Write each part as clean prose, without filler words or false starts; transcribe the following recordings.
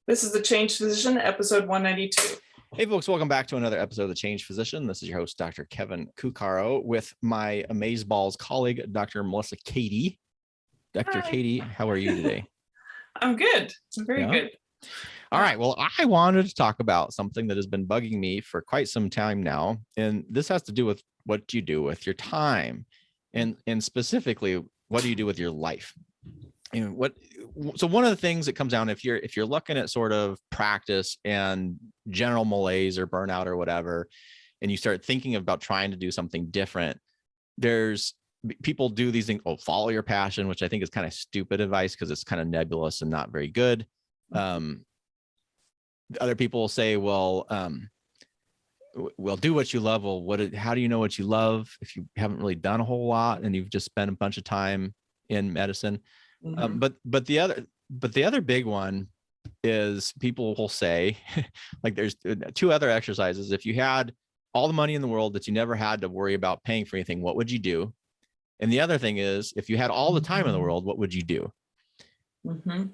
This is The Change Physician, episode 192. Hey, folks, welcome back to another episode of The Change Physician. This is your host, Dr. Kevin Cuccaro, with my Amazeballs colleague, Dr. Melissa Katie. Dr. Hi. Katie, how are you today? I'm good. I'm very good. All right. Well, I wanted to talk about something that has been bugging me for quite some time now. And this has to do with what you do with your time. And specifically, what do you do with your life? So one of the things that comes down, if you're looking at sort of practice and general malaise or burnout or whatever, and you start thinking about trying to do something different, there's people do these things. Oh, follow your passion, which I think is kind of stupid advice because it's kind of nebulous and not very good. Other people will say, well, do what you love. Well, how do you know what you love if you haven't really done a whole lot and you've just spent a bunch of time in medicine? But the other big one is people will say, like, there's two other exercises. If you had all the money in the world that you never had to worry about paying for anything, what would you do? And the other thing is, if you had all the time in the world, what would you do? And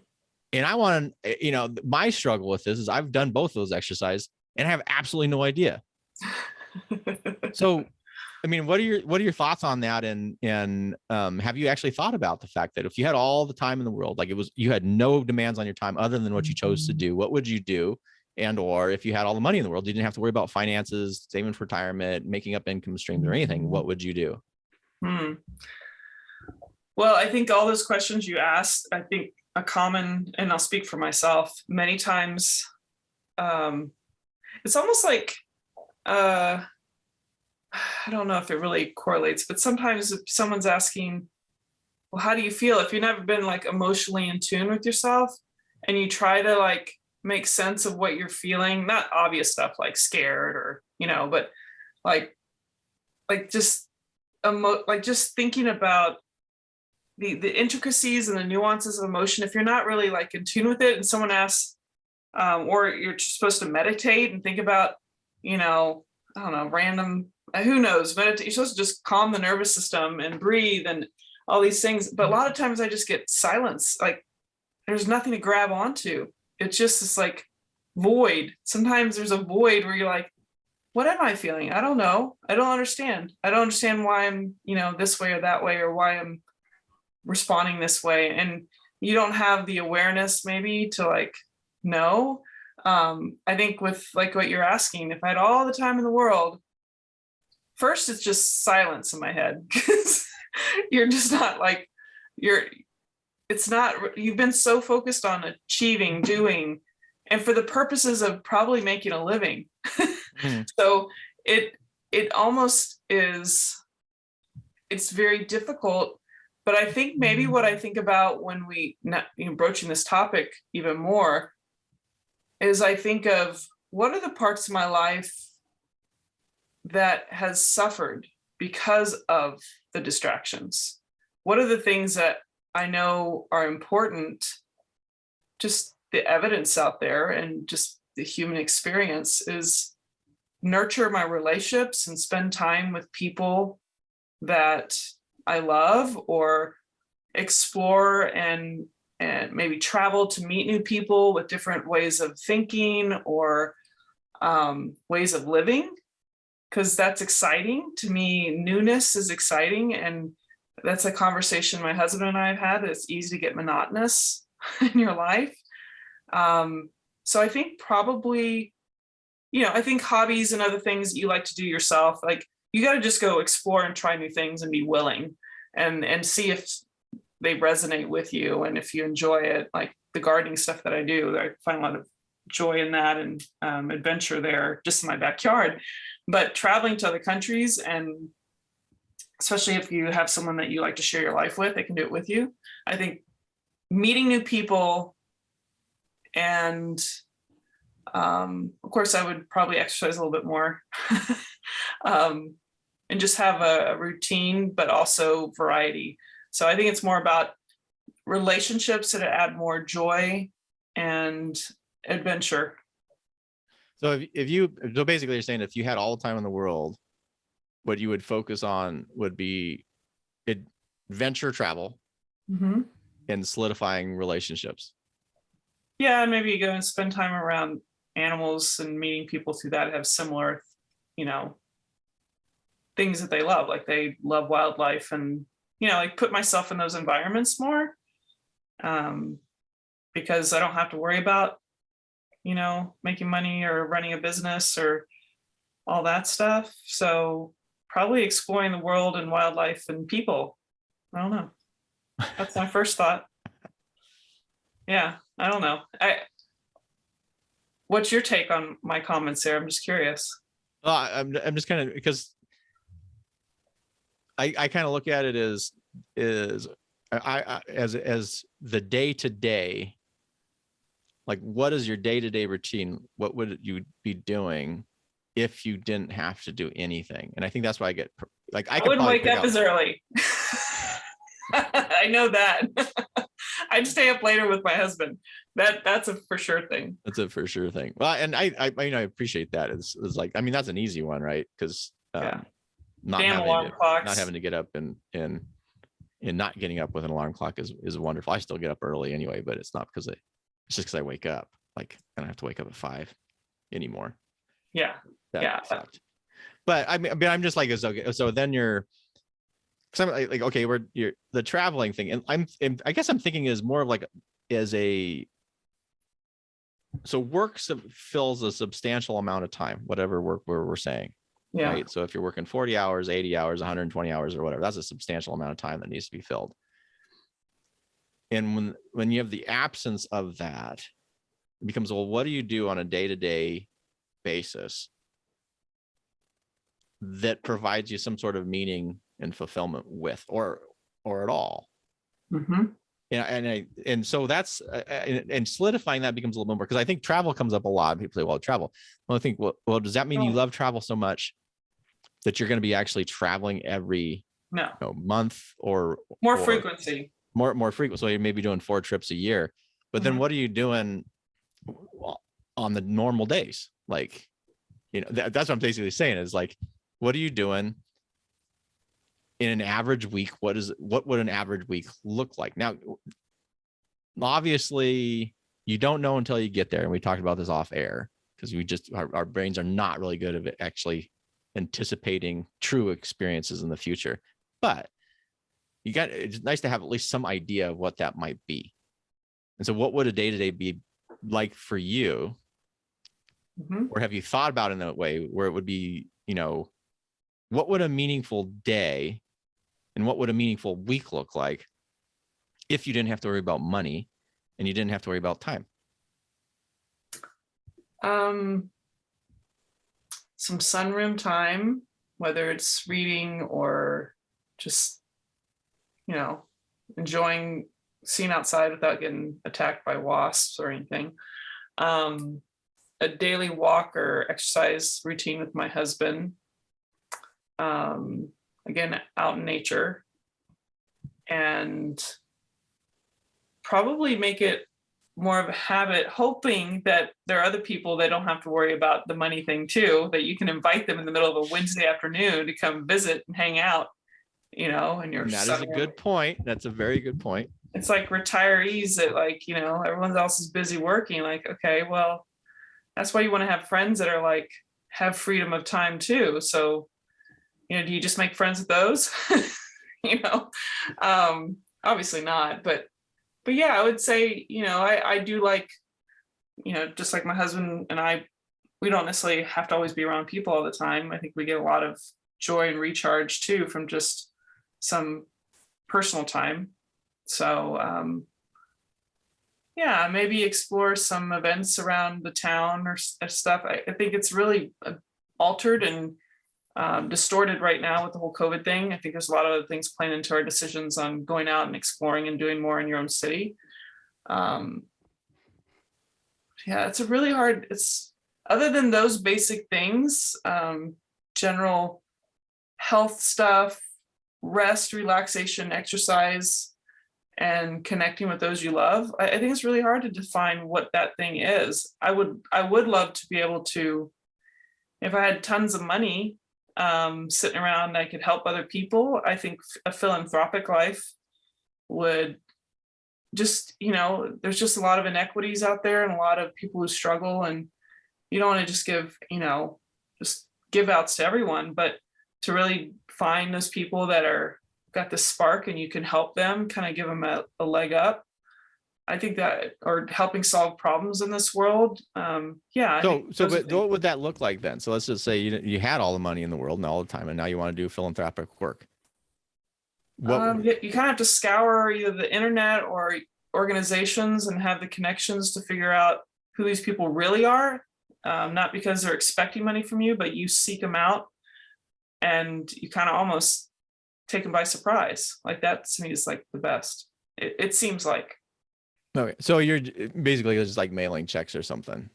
I want to, my struggle with this is I've done both of those exercises and I have absolutely no idea. So, I mean, what are your thoughts on that? And have you actually thought about the fact that if you had all the time in the world, like you had no demands on your time other than what you chose to do, what would you do? And, or if you had all the money in the world, you didn't have to worry about finances, saving for retirement, making up income streams or anything, what would you do? Well, I think all those questions you asked, I think a common, and I'll speak for myself, many times, it's almost like, I don't know if it really correlates, but sometimes if someone's asking, well, how do you feel? If you've never been like emotionally in tune with yourself and you try to like make sense of what you're feeling, not obvious stuff like scared or, but like just just thinking about the intricacies and the nuances of emotion. If you're not really like in tune with it and someone asks, or you're supposed to meditate and think about, I don't know, random, who knows, meditate, you're supposed to just calm the nervous system and breathe and all these things. But a lot of times I just get silence. Like there's nothing to grab onto. It's just this like void. Sometimes there's a void where you're like, what am I feeling? I don't know. I don't understand. I don't understand why I'm, this way or that way, or why I'm responding this way. And you don't have the awareness maybe to like know. I think with like what you're asking, if I had all the time in the world, first it's just silence in my head because you're just not like you've been so focused on achieving, doing, and for the purposes of probably making a living. So it almost is, it's very difficult. But I think maybe what I think about when we broaching this topic even more is I think of what are the parts of my life that has suffered because of the distractions? What are the things that I know are important? Just the evidence out there and just the human experience is nurture my relationships and spend time with people that I love, or explore and maybe travel to meet new people with different ways of thinking or ways of living, because that's exciting to me. Newness is exciting, and that's a conversation my husband and I have had. It's easy to get monotonous in your life. So I think probably, I think hobbies and other things that you like to do yourself, like you got to just go explore and try new things and be willing and see if they resonate with you. And if you enjoy it, like the gardening stuff that I do, I find a lot of joy in that and adventure there just in my backyard. But traveling to other countries, and especially if you have someone that you like to share your life with, they can do it with you. I think meeting new people, and of course I would probably exercise a little bit more and just have a routine, but also variety. So I think it's more about relationships that add more joy and adventure. So so basically you're saying if you had all the time in the world, what you would focus on would be adventure travel and solidifying relationships. Yeah, maybe go and spend time around animals and meeting people through that have similar, you know, things that they love. Like they love wildlife and, like put myself in those environments more. Um, because I don't have to worry about, making money or running a business or all that stuff. So probably exploring the world and wildlife and people. I don't know. That's my first thought. Yeah, I don't know. What's your take on my comments there? I'm just curious. I'm just kind of, because I kind of look at it as as the day to day, like what is your day to day routine? What would you be doing if you didn't have to do anything? And I think that's why I get like I could wouldn't probably wake pick up out as early. I know that. I'd stay up later with my husband. That's a for sure thing. That's a for sure thing. Well, and I appreciate that. It's like, I mean, that's an easy one, right? Because Yeah. not Damn alarm not clocks. having to get up and not getting up with an alarm clock is wonderful. I still get up early anyway, but it's not because it's just because I wake up. Like I don't have to wake up at 5 anymore. Yeah. That Yeah. sucked. But I mean, I'm just like, okay, so then you're, because I'm like, okay, you're the traveling thing, and I guess I'm thinking is more of like as a, so work fills a substantial amount of time, whatever work we're saying. Yeah. Right. So if you're working 40 hours, 80 hours, 120 hours or whatever, that's a substantial amount of time that needs to be filled. And when you have the absence of that, it becomes, well, what do you do on a day-to-day basis that provides you some sort of meaning and fulfillment with, or at all? Mm-hmm. Yeah, and so that's and solidifying that becomes a little bit more, because I think travel comes up a lot. People say, well, travel. Well, I think, well, does that mean you love travel so much that you're going to be actually traveling every month or more frequency? More frequent. So you may be doing 4 trips a year, but then what are you doing on the normal days? Like, that's what I'm basically saying is like, what are you doing in an average week? What would an average week look like? Now, obviously you don't know until you get there. And we talked about this off air, because our brains are not really good at actually anticipating true experiences in the future. But it's nice to have at least some idea of what that might be. And so what would a day-to-day be like for you? Mm-hmm. Or have you thought about it in that way where it would be, what would a meaningful day and what would a meaningful week look like if you didn't have to worry about money and you didn't have to worry about time? Some sunroom time, whether it's reading or just, enjoying seeing outside without getting attacked by wasps or anything. A daily walk or exercise routine with my husband. Again, out in nature, and probably make it more of a habit, hoping that there are other people that don't have to worry about the money thing too, that you can invite them in the middle of a Wednesday afternoon to come visit and hang out, and that is a good point. That's a very good point. It's like retirees that, like, everyone else is busy working. Like, okay, well, that's why you want to have friends that are like, have freedom of time too. So, do you just make friends with those? Obviously not, but yeah, I would say, I do like, just like my husband and I, we don't necessarily have to always be around people all the time. I think we get a lot of joy and recharge too from just some personal time. So, yeah, maybe explore some events around the town or stuff. I think it's really altered and distorted right now with the whole COVID thing. I think there's a lot of other things playing into our decisions on going out and exploring and doing more in your own city. Yeah, it's a really hard, it's other than those basic things, general health stuff, rest, relaxation, exercise, and connecting with those you love. I think it's really hard to define what that thing is. I would love to be able to, if I had tons of money sitting around, I could help other people. I think a philanthropic life would just, there's just a lot of inequities out there and a lot of people who struggle, and you don't want to just give, just give outs to everyone, but to really find those people that are got the spark and you can help them, kind of give them a leg up. I think that, or helping solve problems in this world. Yeah. I think So, those are but what would that look like then? So let's just say you had all the money in the world and all the time, and now you want to do philanthropic work. What? you kind of have to scour either the internet or organizations and have the connections to figure out who these people really are. Not because they're expecting money from you, but you seek them out and you kind of almost take them by surprise. Like that to me is like the best. It seems like. Okay, so you're basically just like mailing checks or something.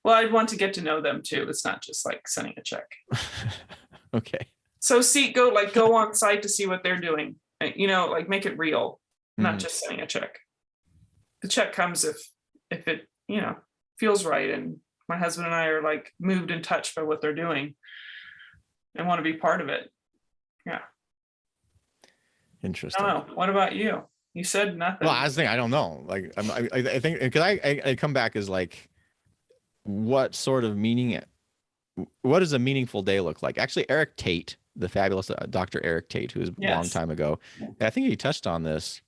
Well, I'd want to get to know them too. It's not just like sending a check. Okay. So go on site to see what they're doing. Like make it real, not just sending a check. The check comes if it, feels right. And my husband and I are like moved and touched by what they're doing and want to be part of it. Yeah. Interesting. I don't know. What about you? You said nothing. Well, I was thinking, I don't know. Like, I think because I come back as like, what sort of meaning? What does a meaningful day look like? Actually, Eric Tate, the fabulous Dr. Eric Tate, who was a long time ago, I think he touched on this,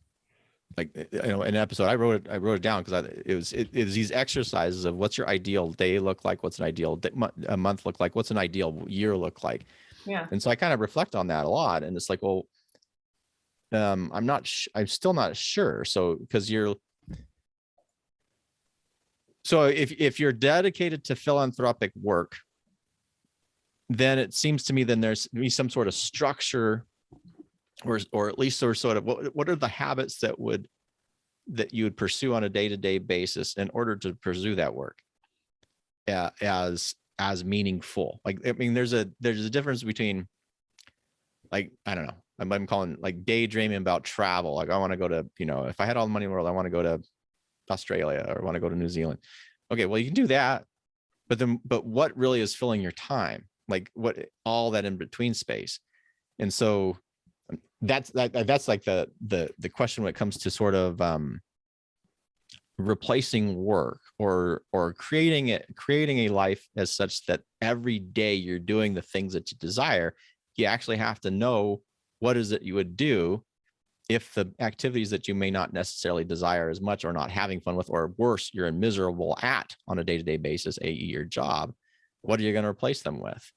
like in an episode. I wrote it down because it was these exercises of what's your ideal day look like, what's an ideal a month look like, what's an ideal year look like. Yeah. And so I kind of reflect on that a lot, and it's like, well, I'm still not sure. So because if you're dedicated to philanthropic work, then it seems to me then there's be some sort of structure, or at least sort of what are the habits that you would pursue on a day-to-day basis in order to pursue that work as meaningful. Like, I mean, there's a difference between, like, I don't know, I'm calling like daydreaming about travel. Like I want to go to, if I had all the money in the world, I want to go to Australia or I want to go to New Zealand. Okay, well, you can do that, but what really is filling your time? Like what, all that in between space. And so that's like the question when it comes to sort of replacing work or creating a life as such that every day you're doing the things that you desire. You actually have to know what is it you would do if the activities that you may not necessarily desire as much or not having fun with, or worse, you're miserable at on a day-to-day basis, i.e. your job, what are you going to replace them with?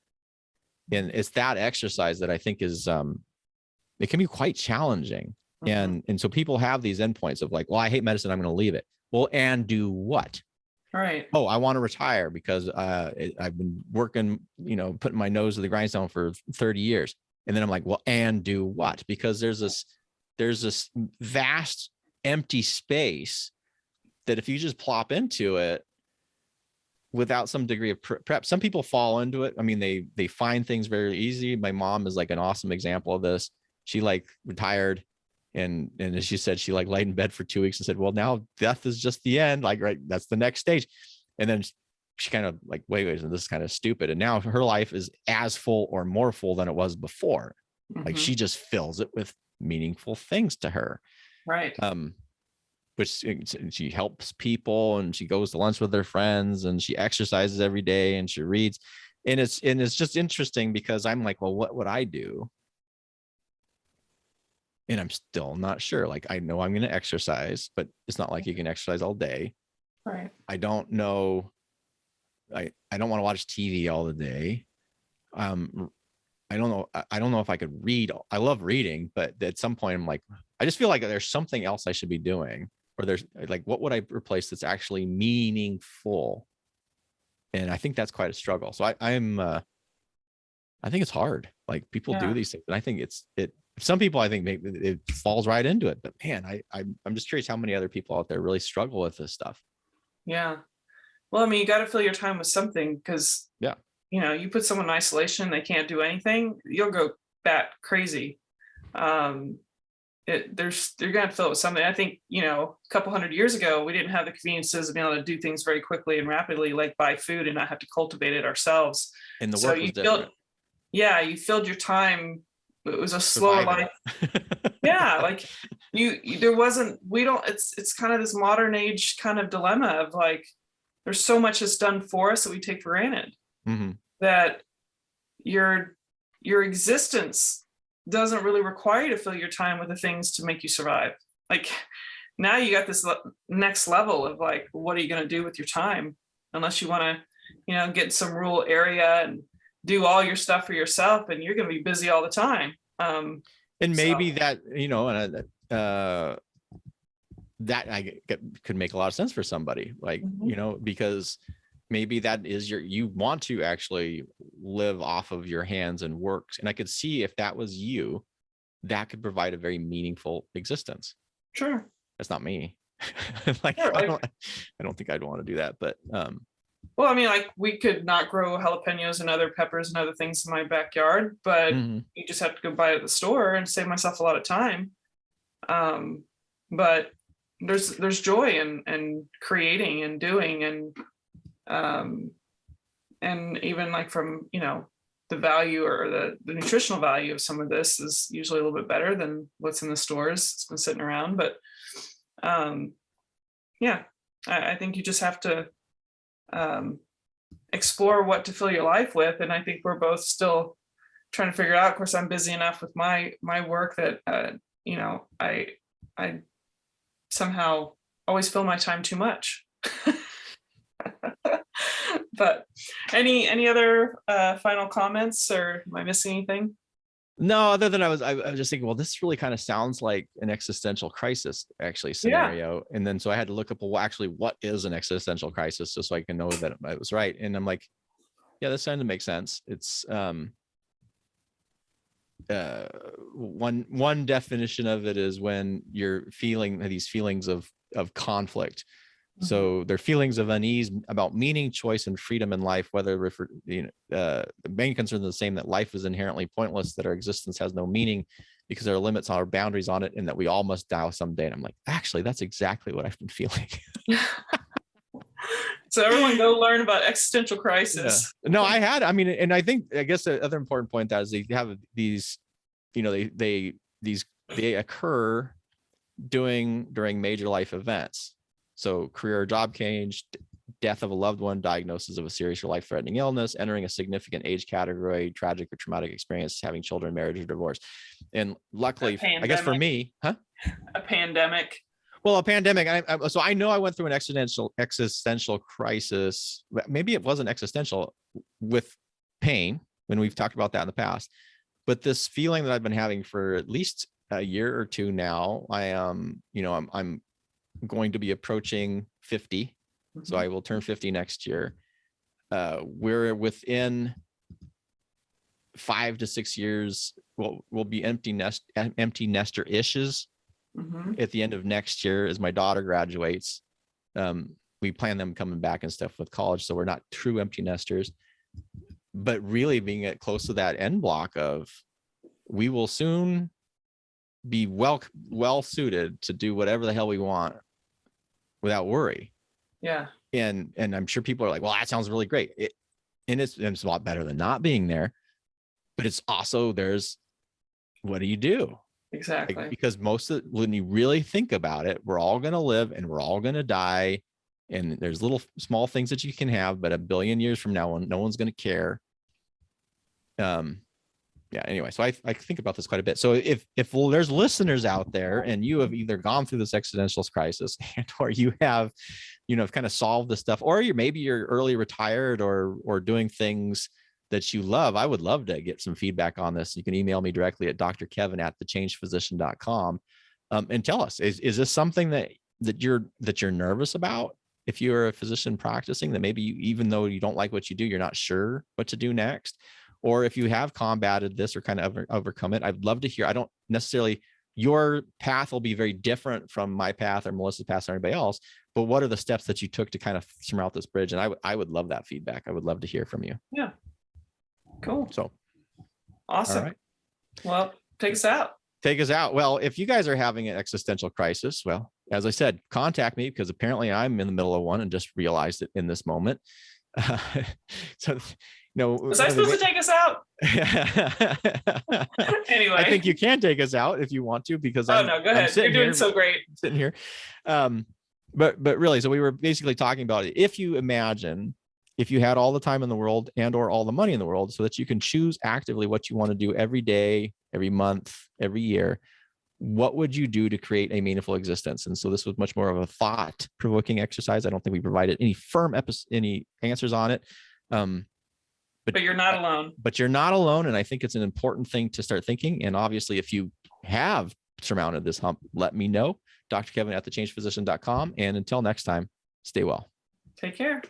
And it's that exercise that I think is, it can be quite challenging. And so people have these endpoints of like, well, I hate medicine, I'm going to leave it. Well, and do what? Right. Oh, I want to retire because I've been working, putting my nose to the grindstone for 30 years. And then I'm like, well, and do what? Because there's this vast empty space that if you just plop into it without some degree of prep, some people fall into it. I mean, they find things very easy. My mom is like an awesome example of this. She like retired, and as she said, she like laid in bed for 2 weeks and said, well, now death is just the end. Like, right, that's the next stage. And then she kind of like, wait, this is kind of stupid. And now her life is as full or more full than it was before. Like she just fills it with meaningful things to her. Right. Which she helps people and she goes to lunch with her friends and she exercises every day and she reads. And it's just interesting because I'm like, well, what would I do? And I'm still not sure. Like, I know I'm going to exercise, but it's not like you can exercise all day. Right. I don't know. I don't want to watch TV all the day. I don't know. I don't know if I could read. I love reading, but at some point I'm like, I just feel like there's something else I should be doing, or there's like, what would I replace that's actually meaningful? And I think that's quite a struggle. So I think it's hard. Like people do these things, and I think some people, I think maybe it falls right into it, but man, I'm just curious how many other people out there really struggle with this stuff. Yeah. Well, I mean, you got to fill your time with something because, you put someone in isolation, they can't do anything, you'll go bat crazy. You're going to fill it with something. I think, a couple hundred years ago, we didn't have the conveniences of being able to do things very quickly and rapidly, like buy food and not have to cultivate it ourselves. And the work was different. You filled your time, it was a slower life. Yeah, like there wasn't, we don't, it's kind of this modern age kind of dilemma of like, there's so much that's done for us that we take for granted, that your existence doesn't really require you to fill your time with the things to make you survive. Like now you got this next level of like, what are you going to do with your time? Unless you want to, you know, get some rural area and do all your stuff for yourself, and you're going to be busy all the time. And maybe that, you know, that could make a lot of sense for somebody, like, you know, because maybe that is you want to actually live off of your hands and works. And I could see if that was you, that could provide a very meaningful existence. Sure. That's not me. Like, sure, I don't think I'd want to do that, but well, I mean, like we could not grow jalapenos and other peppers and other things in my backyard, but you just have to go buy it at the store and save myself a lot of time. But there's joy in creating and doing, and even like from, you know, the value or the nutritional value of some of this is usually a little bit better than what's in the stores. It's been sitting around, but yeah, I think you just have to explore what to fill your life with. And I think we're both still trying to figure it out. Of course, I'm busy enough with my work that, you know, I somehow always fill my time too much. But any other final comments, or am I missing anything? No, other than I was just thinking, well, this really kind of sounds like an existential crisis actually scenario. And then so I had to look up, well, actually, what is an existential crisis, just so I can know that I was right. And I'm like, yeah, this sounds to make sense. It's one definition of it is when you're feeling these feelings of conflict. So they're feelings of unease about meaning, choice, and freedom in life, whether the main concern is the same, that life is inherently pointless, that our existence has no meaning because there are limits on our boundaries on it, and that we all must die someday. And I'm like, actually, that's exactly what I've been feeling. So everyone go learn about existential crisis. Yeah. No, and I guess the other important point that is they have these, you know, they occur during major life events. So career or job change, death of a loved one, diagnosis of a serious or life-threatening illness, entering a significant age category, tragic or traumatic experience, having children, marriage, or divorce. And luckily, I guess for me, a pandemic. Well, a pandemic. So I know I went through an existential crisis. Maybe it wasn't existential, with pain, when we've talked about that in the past. But this feeling that I've been having for at least a year or two now, I'm going to be approaching 50. So I will turn 50 next year. We're within 5 to 6 years. We'll be empty nester-ishes at the end of next year as my daughter graduates. We plan them coming back and stuff with college, so we're not true empty nesters, but really being close to that end block of, we will soon be well suited to do whatever the hell we want without worry. Yeah. And I'm sure people are like, well, that sounds really great. It's a lot better than not being there, but it's also, what do you do? Exactly. Like, because when you really think about it, we're all going to live and we're all going to die. And there's little small things that you can have, but a billion years from now, no one's going to care. Yeah, anyway, so I think about this quite a bit. So if there's listeners out there and you have either gone through this existential crisis, or you have, kind of solved this stuff, or maybe you're early retired or doing things that you love, I would love to get some feedback on this. You can email me directly at drkevin@thechangedphysician.com, and tell us, is this something that you're nervous about? If you're a physician practicing, that maybe even though you don't like what you do, you're not sure what to do next. Or if you have combated this or kind of overcome it, I'd love to hear. I don't necessarily, your path will be very different from my path or Melissa's path or anybody else, but what are the steps that you took to kind of surmount this bridge? And I would love that feedback. I would love to hear from you. Yeah. Cool. So. Awesome. All right. Well, take us out. Take us out. Well, if you guys are having an existential crisis, well, as I said, contact me, because apparently I'm in the middle of one and just realized it in this moment. So, no, Was I supposed to take us out? Anyway, I think you can take us out if you want to, because no, go ahead. You're doing so great. Sitting here. But really, so we were basically talking about it. If you imagine, if you had all the time in the world and or all the money in the world, so that you can choose actively what you want to do every day, every month, every year, what would you do to create a meaningful existence? And so this was much more of a thought-provoking exercise. I don't think we provided any any answers on it. But you're not alone. But you're not alone. And I think it's an important thing to start thinking. And obviously, if you have surmounted this hump, let me know. Dr. Kevin at thechangedphysician.com. And until next time, stay well. Take care.